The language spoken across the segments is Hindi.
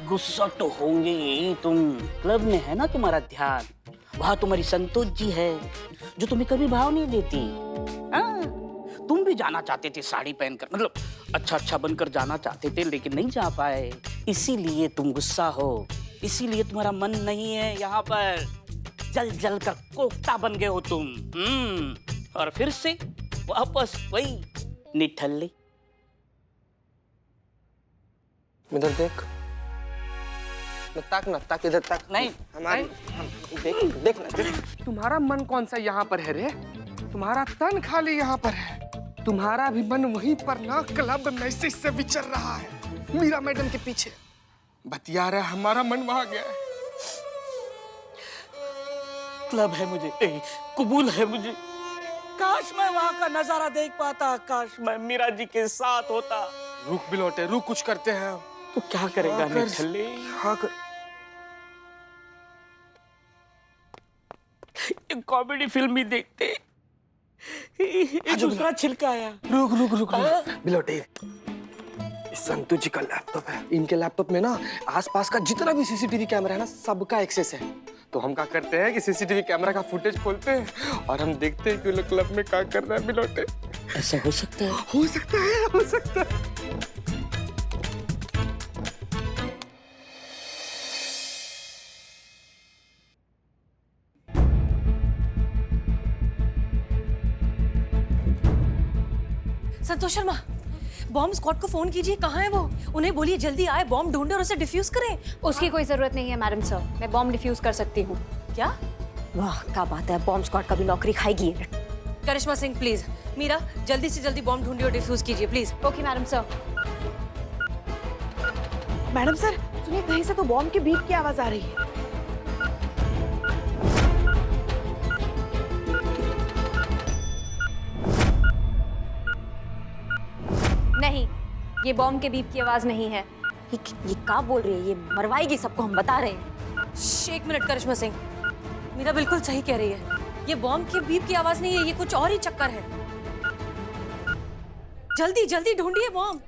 गुस्सा तो होंगे ही तुम। क्लब में है ना तुम्हारा ध्यान, वहां तुम्हारी संतोष जी है जो तुम्हें कभी भाव नहीं देती। तुम भी जाना चाहते थे साड़ी पहनकर, मतलब अच्छा बनकर जाना चाहते थे, लेकिन नहीं जा पाए, इसीलिए तुम गुस्सा हो, इसीलिए तुम्हारा मन नहीं है यहाँ पर। जल कर कोफ्ता बन गए हो तुम। और फिर से वापस वही निठल्ले। इधर देख, ताक ना, ताक इधर ताक। नहीं हमारी देख ना। तुम्हारा मन कौन सा यहाँ पर है रे? तुम्हारा तन खाली यहाँ पर है। तुम्हारा भी मन वहीं पर ना क्लब मैसेज से विचर रहा है, मीरा मैडम के पीछे बतिया रहा है। हमारा मन वहां गया है। क्लब है मुझे, कबूल है मुझे। काश मैं वहां का नजारा देख पाता, काश मैं मीरा जी के साथ होता। रुक बिलोटे, रुक, कुछ करते हैं। तो क्या करेगा निठल्ले? हाँ कर। एक कॉमेडी फिल्म ही देखते, एक दूसरा छिलका आया। रुक बिलोटे, संतू जी का लैपटॉप है। इनके लैपटॉप में ना आसपास का जितना भी सीसीटीवी कैमरा है ना, सबका एक्सेस है। तो हम क्या करते हैं कि सीसीटीवी कैमरा का फुटेज खोलते हैं और हम देखते हैं कि वो लोग क्लब में क्या कर रहा है। बिलोटे, ऐसा हो सकता है? हो सकता है, हो सकता है। संतोष शर्मा, बॉम्ब स्क्वाड को फोन कीजिए, कहाँ है वो? उन्हें बोलिए जल्दी आए, बॉम्ब ढूंढे और उसे डिफ्यूज करें। उसकी कोई जरूरत नहीं है मैडम सर, मैं बॉम्ब डिफ्यूज कर सकती हूँ। क्या? वाह क्या बात है, बॉम्ब स्क्वाड का भी नौकरी खाएगी। करिश्मा सिंह प्लीज, मीरा जल्दी से जल्दी बॉम्ब ढूंढिए और डिफ्यूज कीजिए please. Okay madam sir. Madam sir सुनिए, कहीं से तो बॉम्ब के बीप की आवाज आ रही है। नहीं, ये बॉम्ब के बीप की आवाज नहीं है। ये क्या बोल रही है? ये मरवाएगी सबको, हम बता रहे हैं। एक मिनट करिश्मा सिंह, मीरा बिल्कुल सही कह रही है, ये बॉम्ब के बीप की आवाज नहीं है, ये कुछ और ही चक्कर है। जल्दी जल्दी ढूंढिए बॉम्ब।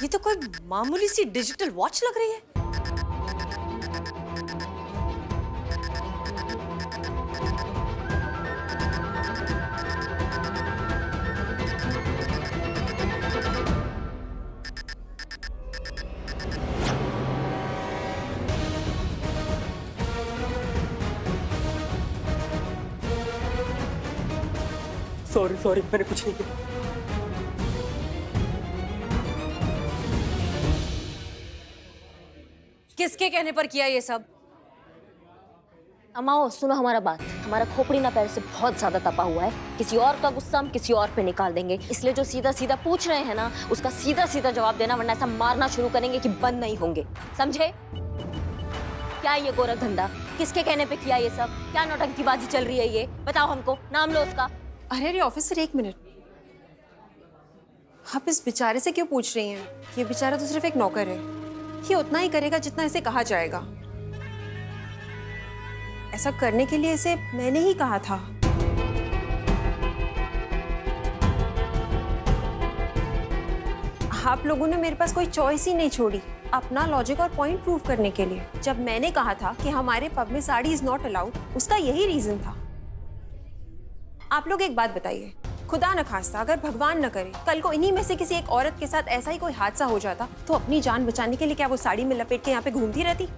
ये तो कोई मामूली सी डिजिटल वॉच लग रही है। सॉरी, मैंने कुछ नहीं किया। किसके कहने पर किया ये सब? अमाओ सुनो हमारा बात, हमारा खोपड़ी ना पैर से बहुत ज्यादा तपा हुआ है। किसी और का गुस्सा हम किसी और पे निकाल देंगे, इसलिए जो सीधा सीधा पूछ रहे हैं ना, उसका सीधा सीधा जवाब देना, वरना ऐसा मारना शुरू करेंगे कि बंद नहीं होंगे, समझे? क्या ये गोरख धंधा? किसके कहने पे किया ये सब? क्या नौटंकीबाजी चल रही है ये? बताओ हमको, नाम लो उसका। अरे ऑफिसर, एक मिनट, आप इस बेचारे से क्यों पूछ रही हैं? ये बेचारा तो सिर्फ एक नौकर है, ये उतना ही करेगा जितना इसे कहा जाएगा। ऐसा करने के लिए इसे मैंने ही कहा था। आप लोगों ने मेरे पास कोई चॉइस ही नहीं छोड़ी अपना लॉजिक और पॉइंट प्रूव करने के लिए। जब मैंने कहा था कि हमारे पब में साड़ी इज नॉट अलाउड, उसका यही रीजन था। आप लोग एक बात बताइए, खुदा न खास्ता अगर भगवान न करे कल को इन्हीं में से किसी एक औरत के साथ ऐसा ही कोई हादसा हो जाता, तो अपनी जान बचाने के लिए क्या वो साड़ी में लपेट के यहाँ पे घूमती रहती?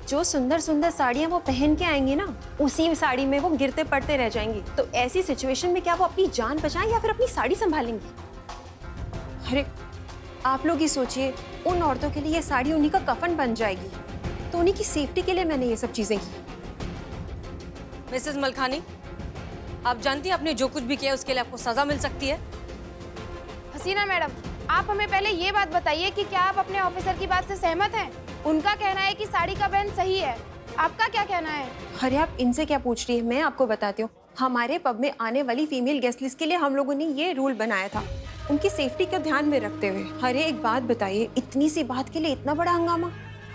जो सुंदर सुंदर साड़ियाँ वो पहन के आएंगी ना, उसी साड़ी में वो गिरते पड़ते रह जाएंगी। तो ऐसी सिचुएशन में क्या वो अपनी जान बचाएं या फिर अपनी साड़ी संभालेंगी? अरे आप लोग ही सोचिए, उन औरतों के लिए ये साड़ी उन्हीं का कफन बन जाएगी। तो उन्हीं की सेफ्टी के लिए मैंने ये सब चीजें की। मिसेस मलखानी, आप जानती हैं आपने जो कुछ भी किया उसके लिए आपको सजा मिल सकती है। हसीना मैडम, आप हमें पहले ये बात बताइए कि क्या आप अपने ऑफिसर की बात से सहमत हैं? उनका कहना है कि साड़ी का बैन सही है, आपका क्या कहना है? अरे आप इनसे क्या पूछ रही है, मैं आपको बताती हूँ। हमारे पब में आने वाली फीमेल गेस्ट लिस्ट के लिए हम लोगों ने ये रूल बनाया था, उनकी सेफ्टी को ध्यान में रखते हुए। अरे एक बात बताइए, इतनी सी बात के लिए इतना बड़ा हंगामा?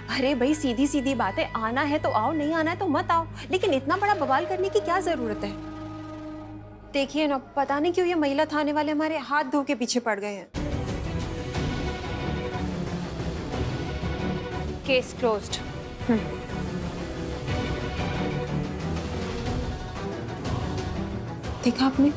अरे भाई सीधी सीधी बात है, आना है तो आओ, नहीं आना है तो मत आओ, लेकिन इतना बड़ा बवाल करने की क्या जरूरत है? देखिए ना, पता नहीं क्यों ये महिला थाने वाले हमारे हाथ धो के पीछे पड़ गए हैं। Case closed. देखा आपने?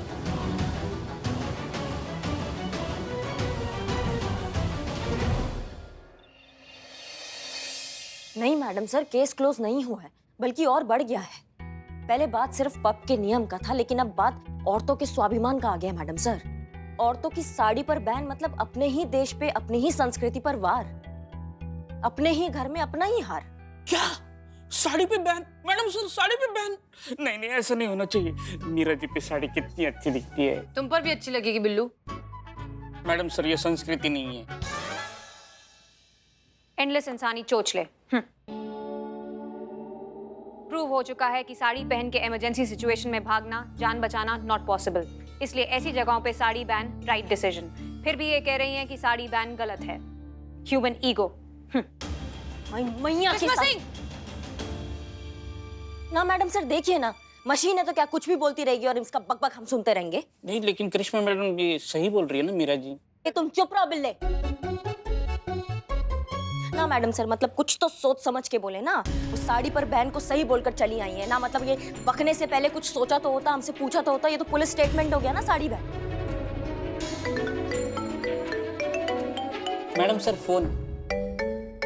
नहीं मैडम सर, केस क्लोज नहीं हुआ है, बल्कि और बढ़ गया है। पहले बात सिर्फ पब के नियम का था, लेकिन अब बात औरतों के स्वाभिमान का आ गया है मैडम सर। औरतों की साड़ी पर बैन मतलब अपने ही देश पे, अपनी ही संस्कृति पर वार, अपने ही घर में अपना ही हार। क्या साड़ी पे बैन? मैडम सर साड़ी पे बैन? नहीं नहीं, ऐसा नहीं होना चाहिए। मीरा जी पे साड़ी कितनी अच्छी दिखती है। तुम पर भी अच्छी लगेगी बिल्लू। मैडम सर ये संस्कृति नहीं है। एंडलेस इंसानी चोचले। प्रूव हो चुका है कि साड़ी पहन के इमरजेंसी सिचुएशन में भागना, जान बचाना नॉट पॉसिबल। इसलिए ऐसी जगहों पे साड़ी बैन राइट डिसीजन। फिर भी ये कह रही हैं कि साड़ी बैन गलत है। Human ego. मैया की सास- ना मैडम सर देखिए ना, मशीन है तो क्या कुछ भी बोलती रहेगी और इसका बकबक हम सुनते रहेंगे? नहीं लेकिन करिश्मा मैडम ये सही बोल रही है ना मीरा जी। ये तुम चुप रहो बिल्ले। ना मैडम सर, मतलब कुछ तो सोच समझ के बोले ना। उस साड़ी पर बैन को सही बोलकर चली आई है ना, मतलब ये बकने से पहले कुछ सोचा तो होता, हमसे पूछा तो होता। ये तो पुलिस स्टेटमेंट हो गया ना साड़ी बैन। Madam sir phone.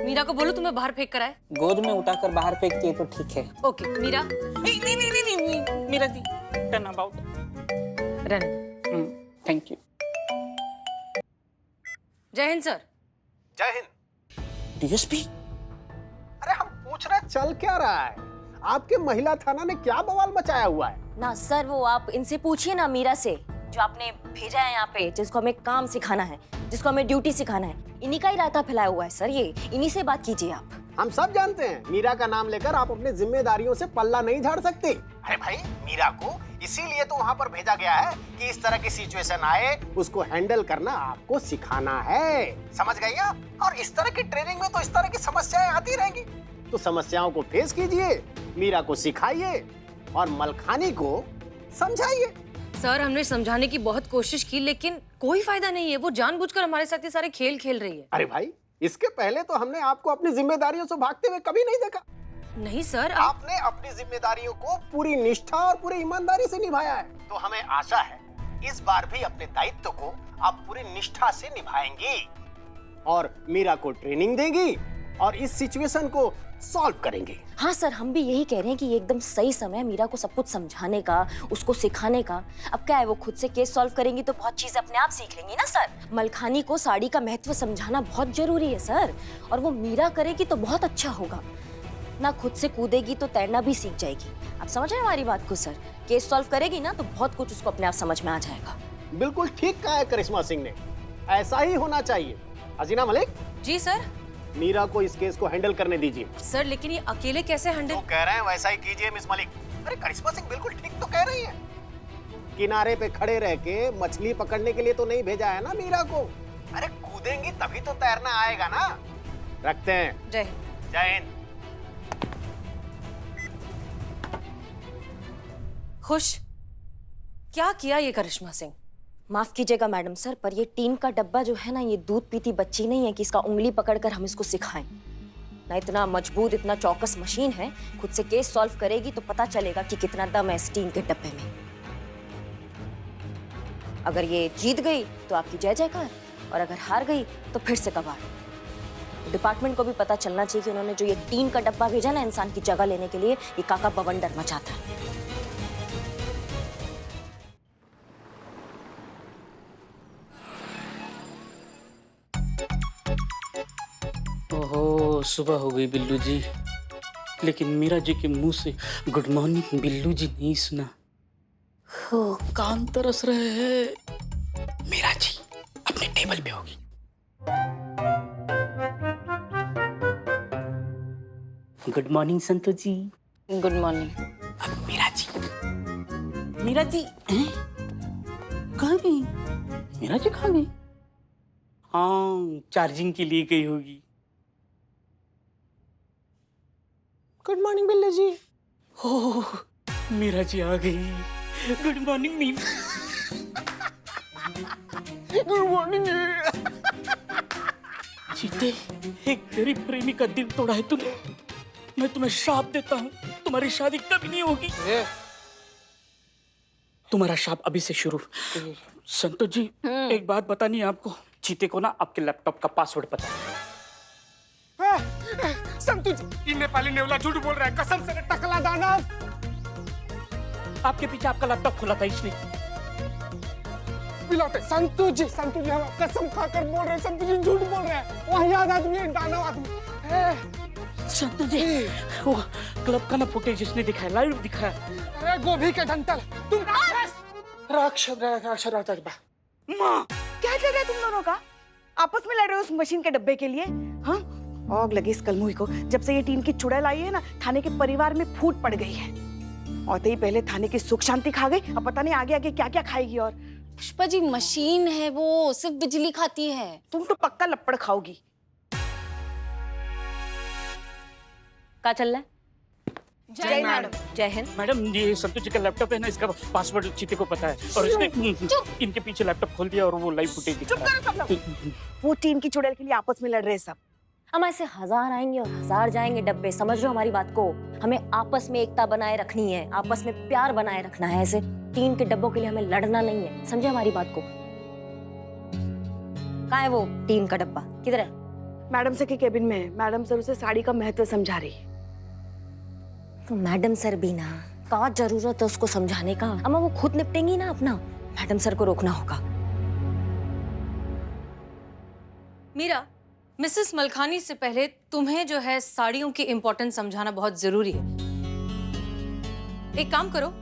मीरा को बोलो तुम्हें बाहर फेंक कर आए। गोद में उठाकर बाहर फेंकती है तो ठीक है। ओके मीरा, नहीं नहीं नहीं नहीं, नहीं Meera ji turn about. Run. Thank you. Jai Hind sir. जय हिंद। डीएसपी, अरे हम पूछ रहे चल क्या रहा है? आपके महिला थाना ने क्या बवाल मचाया हुआ है? ना सर, वो आप इनसे पूछिए ना, मीरा से, जो आपने भेजा है यहाँ पे, जिसको हमें काम सिखाना है, जिसको हमें ड्यूटी सिखाना है। इन्हीं का ही रायता फैलाया हुआ है सर ये, इन्हीं से बात कीजिए आप। हम सब जानते हैं मीरा का नाम लेकर आप अपनी जिम्मेदारियों से पल्ला नहीं झाड़ सकते। अरे भाई, मीरा को इसीलिए तो वहाँ पर भेजा गया है कि इस तरह की सिचुएशन आए उसको हैंडल करना आपको सिखाना है। समझ गई आप? और इस तरह की ट्रेनिंग में तो इस तरह की समस्याएं आती रहेंगी, तो समस्याओं को फेस कीजिए, मीरा को सिखाइए और मलखानी को समझाइए। सर हमने समझाने की बहुत कोशिश की, लेकिन कोई फायदा नहीं है। वो जानबूझकर हमारे साथ ये सारे खेल खेल रही है। अरे भाई, इसके पहले तो हमने आपको अपनी जिम्मेदारियों से भागते हुए कभी नहीं देखा। नहीं सर, आपने अपनी जिम्मेदारियों को पूरी निष्ठा और पूरी ईमानदारी से निभाया है, तो हमें आशा है इस बार भी अपने दायित्व को आप पूरी निष्ठा से निभाएंगी और मीरा को ट्रेनिंग देंगी और इस सिचुएशन को सॉल्व करेंगे। हाँ सर, हम भी यही कह रहे हैं कि ये एकदम सही समय है मीरा को सब कुछ समझाने का, उसको सिखाने का। अब क्या है, वो खुद से केस सॉल्व करेंगी तो बहुत चीजें अपने आप सीख लेंगी ना सर। मलखानी को साड़ी का महत्व समझाना बहुत जरूरी है सर, और वो मीरा करेगी तो बहुत अच्छा होगा ना। खुद से कूदेगी तो तैरना भी सीख जाएगी। आप समझ रहे हैं हमारी बात को सर? केस सॉल्व करेगी ना तो बहुत कुछ उसको अपने आप समझ में आ जाएगा। बिल्कुल ठीक कहा है करिश्मा सिंह ने, ऐसा ही होना चाहिए। हसीना मलिक जी सर। मीरा को इस केस को हैंडल करने दीजिए। सर लेकिन ये अकेले कैसे हैंडल? जो कह रहे हैं वैसा ही कीजिए मिस मलिक। अरे करिश्मा सिंह बिल्कुल ठीक तो कह रही है। किनारे पे खड़े रह के मछली पकड़ने के लिए तो नहीं भेजा है ना मीरा को। अरे कूदेंगी तभी तो तैरना आएगा ना। रखते हैं। जय हिंद। जय हिंद। खुश? क्या किया ये करिश्मा सिंह? माफ कीजिएगा मैडम सर, पर ये टीन का डब्बा जो है ना, ये दूध पीती बच्ची नहीं है कि इसका उंगली पकड़कर हम इसको सिखाएं ना। इतना मजबूत, इतना चौकस मशीन है, खुद से केस सॉल्व करेगी तो पता चलेगा कि कितना दम है इस टीन के डब्बे में। अगर ये जीत गई तो आपकी जय जयकार, और अगर हार गई तो फिर से कबाड़। डिपार्टमेंट को भी पता चलना चाहिए कि उन्होंने जो ये टीन का डब्बा भेजा ना इंसान की जगह लेने के लिए, ये काका बवंडर मचाता है। ओहो सुबह हो गई बिल्लू जी, लेकिन मीरा जी के मुंह से गुड मॉर्निंग बिल्लू जी नहीं सुना। कान तरस रहे हैं। मीरा जी अपने टेबल पे होगी। Good morning Santosh ji. Good morning. अब मीरा जी हैं? कहाँ गई? मीरा जी कहाँ गई? हाँ, चार्जिंग के लिए गई होगी। Good morning Billu ji. Oh, Meera ji आ गई। Good morning Meera. Good morning. चीते, एक गरीब प्रेमी का दिल तोड़ा है तूने। मैं तुम्हें श्राप देता हूँ, तुम्हारी शादी कभी नहीं होगी। तुम्हारा श्राप अभी से शुरू। संतोष जी, एक बात बतानी है आपको। चीते को ना आपके लैपटॉप का पासवर्ड पता है। संतु जी, ये नेपाली नेवला झूठ बोल रहा है। कसम से टकला दानव। आपके पीछे आपका लैपटॉप खुला था इसने। पिलौटे संतु जी हम कसम खाकर बोल रहे हैं। संतु जी झूठ बोल रहे हैं। वाहियात आदमी है, दानव आदमी। संतोष जी, वो क्लब का ना फुटेज इसने दिखाया, लाइव दिखाया। अरे गोभी के डंटल, तुम राक्षस। माँ, क्या चल रहा है तुम दोनों का? आपस में लड़ रहे हो उस मशीन के डब्बे के लिए? हाँ, आग लगी इस कलमुही को। जब से ये टीन की चुड़ैल आई है ना, थाने के परिवार में फूट पड़ गई है। और तो ही पहले थाने की सुख शांति खा गई, अब पता नहीं आगे आगे क्या क्या खाएगी। और पुष्पा जी, मशीन है वो, सिर्फ बिजली खाती है। तुम तो पक्का लपड़ खाओगी। क्या चल रहा है? जय मैडम। जय हिंद। मैडम ये संतोष जी का लैपटॉप है ना, इसका पासवर्ड चीते को पता है और इसने इनके पीछे लैपटॉप खोल दिया और वो लाइव फुटेज दिखा चुप करो सब लोग। वो टीन की चुड़ैल के लिए आपस में लड़ रहे हैं सब। हम ऐसे 1000 आएंगे और 1000 जाएंगे डब्बे। समझ रहे हो हमारी बात को? हमें आपस में एकता बनाए रखनी है, आपस में प्यार बनाए रखना है। ऐसे 3 के डब्बों के लिए हमें लड़ना नहीं है। समझे हमारी बात को? कहाँ है वो 3 का डब्बा? किधर है? मैडम सर के केबिन में है। मैडम सर उसे साड़ी का महत्व समझा रही है। तो मैडम सर भी ना, का जरूरत है उसको समझाने का? अम्मा वो खुद निपटेंगी ना अपना। मैडम सर को रोकना होगा। मीरा, मिसेस मलखानी से पहले तुम्हें जो है साड़ियों की इम्पोर्टेंस समझाना बहुत जरूरी है। एक काम करो,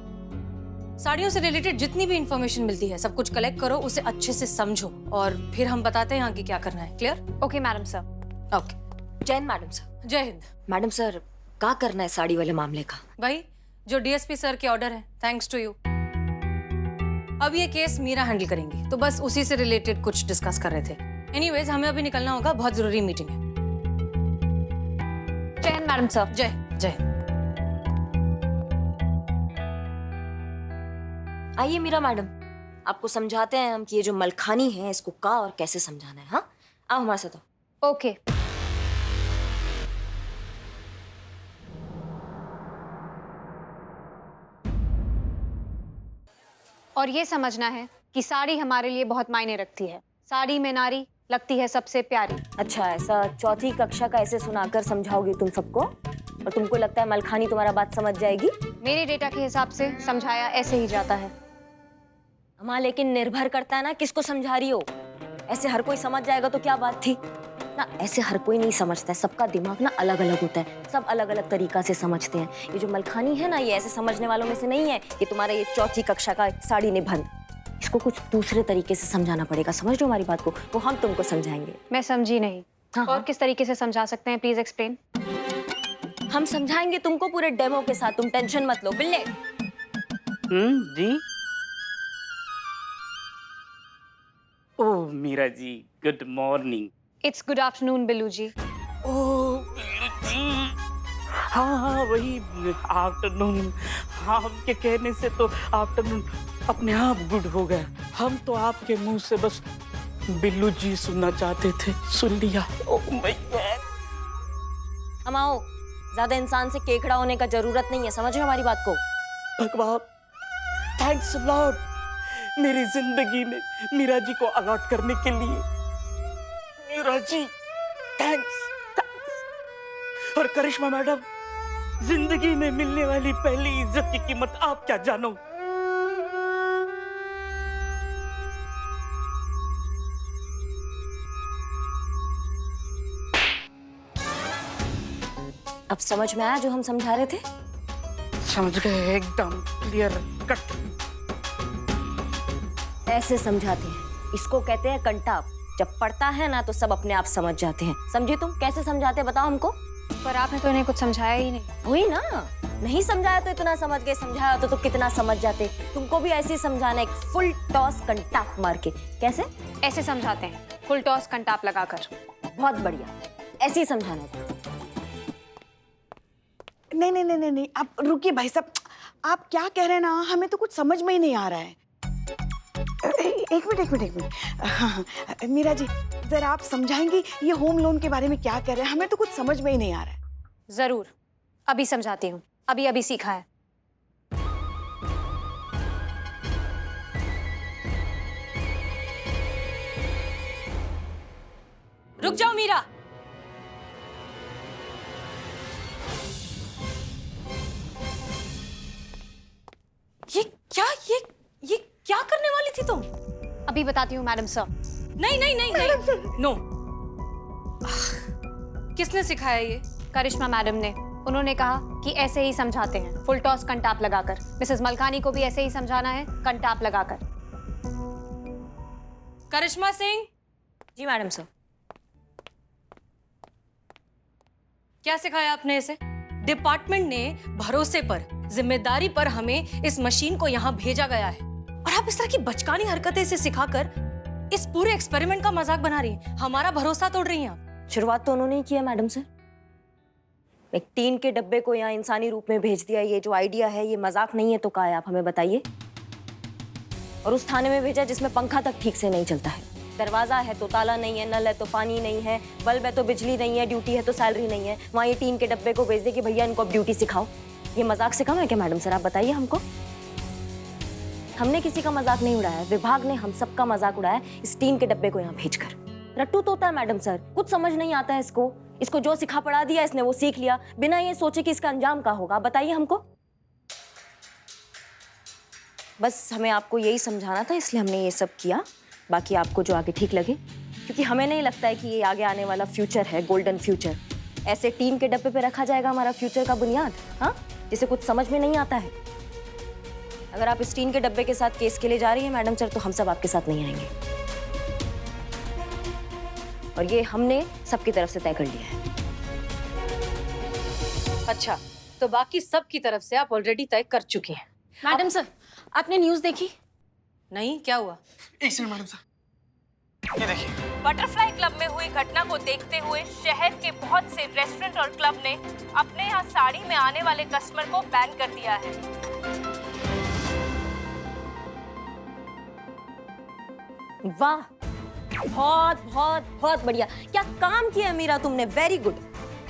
साड़ियों से रिलेटेड जितनी भी इंफॉर्मेशन मिलती है सब कुछ कलेक्ट करो, उसे अच्छे से समझो और फिर हम बताते हैं आगे क्या करना है। Clear? Okay madam sir. Okay. जय हिंद मैडम सर। जय हिंद। मैडम सर, क्या करना है साड़ी वाले मामले का? भाई, जो डीएसपी सर के ऑर्डर है, थैंक्स टू यू। अब ये केस मीरा हैंडल करेंगी, to बस उसी से रिलेटेड कुछ डिस्कस कर रहे थे। एनीवेज, हमें अभी निकलना होगा, बहुत जरूरी मीटिंग है। जय हिंद मैडम सर। जय जय। आइए मीरा मैडम, आपको समझाते हैं हम कि ये जो मलखानी है इसको का और कैसे समझाना है। हाँ, आओ हमारे साथ आओ। ओके। और ये समझना है कि साड़ी हमारे लिए बहुत मायने रखती है। साड़ी में नारी लगती है सबसे प्यारी। अच्छा, ऐसा चौथी कक्षा का ऐसे सुनाकर समझाओगी तुम सबको? और तुमको लगता है मलखानी तुम्हारा बात समझ जाएगी? मेरे डेटा के हिसाब से समझाया ऐसे ही जाता है। हाँ, लेकिन निर्भर करता है ना किसको समझा रही हो। ऐसे हर कोई समझ जाएगा तो क्या बात थी ना। ऐसे हर कोई नहीं समझता है, सबका दिमाग ना अलग अलग होता है, सब अलग अलग तरीका से समझते हैं। ये जो मलखानी है ना, ये ऐसे समझने वालों में से नहीं है। ये तुम्हारा ये चौथी कक्षा का साड़ी निबंध, इसको कुछ दूसरे तरीके से समझाना पड़ेगा। समझ रहे हो हमारी बात को? वो हम तुमको समझाएंगे। मैं समझी नहीं। हाँ, और हाँ। किस तरीके से समझा सकते हैं, प्लीज एक्सप्लेन। हम समझाएंगे तुमको पूरे डेमो के साथ, तुम टेंशन मत लो। Bille, ji. Oh Meera ji, good morning. It's good afternoon Billu ji. Oh जी, हाँ वही आफ्टरनून। हाँ, आपके कहने से तो आफ्टरनून अपने आप गुड हो गया। हम तो आपके मुंह से बस बिल्लू जी सुनना चाहते थे, सुन लिया। Oh my God. हम आओ, ज्यादा इंसान से केकड़ा होने का जरूरत नहीं है। समझ रहे हो हमारी बात को? भगवान, थैंक्स लॉर्ड, मेरी जिंदगी में मीरा जी को अलॉट करने के लिए। मीरा जी, थैंक्स। और करिश्मा मैडम, जिंदगी में मिलने वाली पहली इज्जत की कीमत आप क्या जानो। अब समझ में आया जो हम समझा रहे थे? समझ गए, एकदम क्लियर कट। ऐसे समझाते हैं, इसको कहते हैं कंटाप। जब पढ़ता है ना तो सब अपने आप समझ जाते हैं। समझे तुम? कैसे समझाते बताओ हमको। पर आपने तो इन्हें कुछ समझाया ही नहीं। वही ना, नहीं समझाया तो इतना समझ गए, समझाया तो कितना समझ जाते। तुमको भी ऐसे ही समझाना, एक फुल टॉस कंटाप मार के। कैसे? ऐसे समझाते हैं, फुल टॉस कंटाप लगाकर। बहुत बढ़िया, ऐसे ही समझाना था। नहीं नहीं नहीं नहीं नहीं, आप रुकिए भाई साहब, आप क्या कह रहे हैं ना, हमें तो कुछ समझ में ही नहीं आ रहा है। एक मिनट। हाँ, मीरा जी जरा आप समझाएंगी ये होम लोन के बारे में क्या कह रहे हैं, हमें तो कुछ समझ में ही नहीं आ रहा है। जरूर, अभी समझाती हूँ, अभी सीखा है। रुक जाओ मीरा। ये क्या करने वाली थी तुम? अभी बताती हूँ मैडम सर। नहीं नो। किसने सिखाया ये? करिश्मा मैडम ने। उन्होंने कहा कि ऐसे ही समझाते हैं, फुल टॉस कंटाप लगाकर। मिसेस मलखानी को भी ऐसे ही समझाना है, कंटाप लगाकर। करिश्मा सिंह। जी मैडम सर। क्या सिखाया आपने इसे? डिपार्टमेंट ने भरोसे पर, जिम्मेदारी पर हमें इस मशीन को यहाँ भेजा गया है, और आप इस तरह की बचकानी हरकतें इसे सिखाकर इस पूरे एक्सपेरिमेंट का मजाक बना रही हैं, हमारा भरोसा तोड़ रही हैं आप। शुरुआत तो उन्होंने ही किया मैडम सर। एक टीन के डब्बे को यहाँ इंसानी रूप में भेज दिया। ये जो आइडिया है ये मजाक नहीं है तो क्या है, आप हमें बताइए। और उस थाने में भेजा जिसमें पंखा तक ठीक से नहीं चलता है, दरवाजा है तो ताला नहीं है, नल है तो पानी नहीं है, बल्ब है तो बिजली नहीं है, ड्यूटी है तो सैलरी नहीं है। वहाँ ये टीन के डब्बे को भेज दे कि भैया इनको अब ड्यूटी सिखाओ। ये मजाक से कम है क्या मैडम सर? आप बताइए हमको। हमने किसी का मजाक नहीं उड़ाया, विभाग ने हम सबका मजाक उड़ाया इस टीन के डब्बे को यहाँ भेजकर। रट्टू तोता है मैडम सर, कुछ समझ नहीं आता है इसको जो सिखा पढ़ा दिया इसने वो सीख लिया, बिना ये सोचे कि इसका अंजाम क्या होगा। बताइए हमको। बस हमें आपको यही समझाना था, इसलिए हमने ये सब किया। बाकी आपको जो आगे ठीक लगे, क्योंकि हमें नहीं लगता है कि ये आगे आने वाला फ्यूचर है, गोल्डन फ्यूचर। ऐसे टीन के डब्बे पे रखा जाएगा हमारा फ्यूचर का बुनियाद, हाँ, जिसे कुछ समझ में नहीं आता है। अगर आप इस टीन के डब्बे के साथ केस के लिए जा रही हैं मैडम सर, तो हम सब आपके साथ नहीं आएंगे, और ये हमने सबकी तरफ से तय कर लिया है। अच्छा, तो बाकी सब की तरफ से आप ऑलरेडी तय कर चुकी हैं। मैडम सर, आपने न्यूज़ देखी? नहीं, क्या हुआ? एक सेकंड मैडम सर, ये देखिए। बटरफ्लाई क्लब में हुई घटना को देखते हुए शहर के बहुत से रेस्टोरेंट और क्लब ने अपने यहाँ साड़ी में आने वाले कस्टमर को बैन कर दिया है। वाह, बहुत बहुत बहुत बढ़िया। क्या काम किया मीरा तुमने, very good.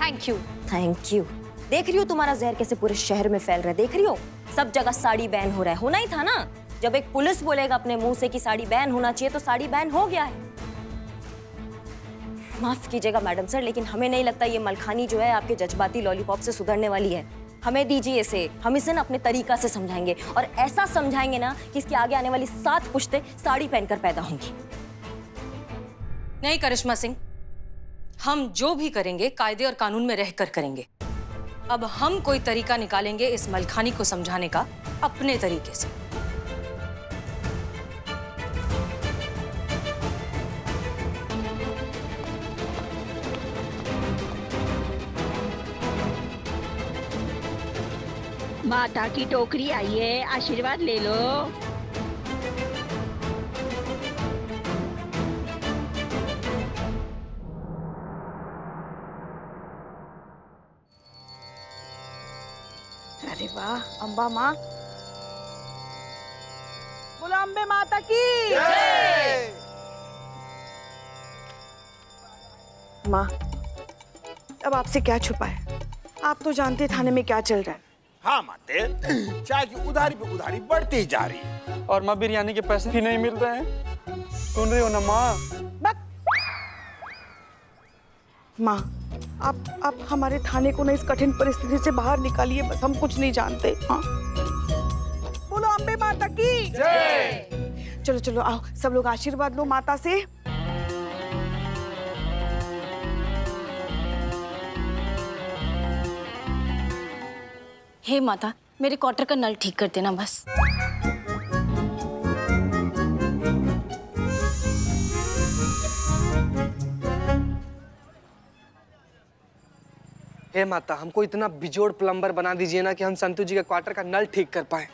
Thank you. Thank you. देख रही हो तुम्हारा जहर कैसे पूरे शहर में फैल रहा है, देख रही हो? सब जगह साड़ी बैन हो रहा है। होना ही था ना, जब एक पुलिस बोलेगा अपने मुंह से कि साड़ी बैन होना चाहिए तो साड़ी बैन हो गया है। माफ कीजिएगा मैडम सर, लेकिन हमें नहीं लगता ये मलखानी जो है आपके जज्बाती लॉलीपॉप से सुधरने वाली है। हमें दीजिए इसे, हम इसे ना अपने तरीका से समझाएंगे, और ऐसा समझाएंगे ना कि इसके आगे आने वाली 7 पुश्तें साड़ी पहनकर पैदा होंगी। नहीं करिश्मा सिंह, हम जो भी करेंगे कायदे और कानून में रहकर करेंगे। अब हम कोई तरीका निकालेंगे इस मलखानी को समझाने का, अपने तरीके से। माता की टोकरी आई है, आशीर्वाद ले लो। अरे वाह, अम्बा माँ, बोलो अम्बे माता की माँ। अब आपसे क्या छुपाए, आप तो जानते थाने में क्या चल रहा है। हाँ माते, चाय की उधारी पे उधारी बढ़ती ही जा रही है। और माँ बिरयानी के पैसे भी नहीं मिल रहे हैं, सुन रही हो ना माँ? माँ, आप हमारे थाने को ना इस कठिन परिस्थिति से बाहर निकालिए, बस हम कुछ नहीं जानते। हाँ, बोलो अम्बे माता की जय। चलो चलो आओ, सब लोग आशीर्वाद लो माता से। हे माता, मेरे क्वार्टर का नल ठीक कर देना बस। हे माता, हमको इतना बिजोड़ प्लम्बर बना दीजिए ना कि हम संतू जी के क्वार्टर का नल ठीक कर पाए।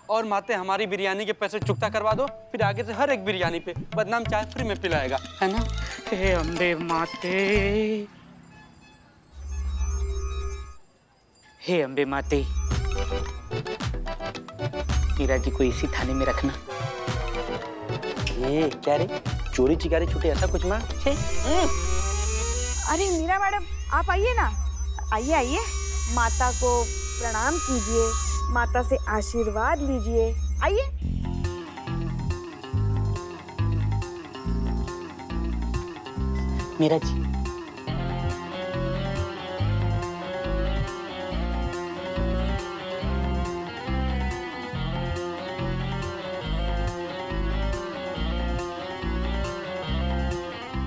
और माते हमारी बिरयानी के पैसे चुकता करवा दो, फिर आगे से हर एक बिरयानी पे बदनाम चाय फ्री में पिलाएगा, है ना? हे अम्बे माते, हे अम्बे माते, मीरा जी को इसी थाने में रखना। ये क्या रे, चोरी चिकारी छूटे ऐसा कुछ माँ? अरे मीरा मैडम, आप आइए ना, आइए आइए, माता को प्रणाम कीजिए, माता से आशीर्वाद लीजिए, आइए। मीरा जी,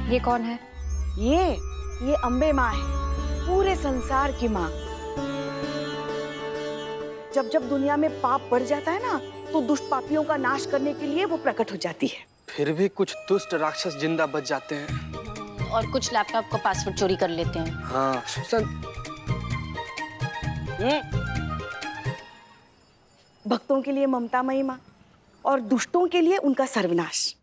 ये कौन है? ये अम्बे माँ है, पूरे संसार की माँ। जब जब दुनिया में पाप बढ़ जाता है ना, तो दुष्ट पापियों का नाश करने के लिए वो प्रकट हो जाती है। फिर भी कुछ दुष्ट राक्षस जिंदा बच जाते हैं। और कुछ लैपटॉप का पासवर्ड चोरी कर लेते हैं। हाँ भक्तों के लिए ममता मई माँ और दुष्टों के लिए उनका सर्वनाश।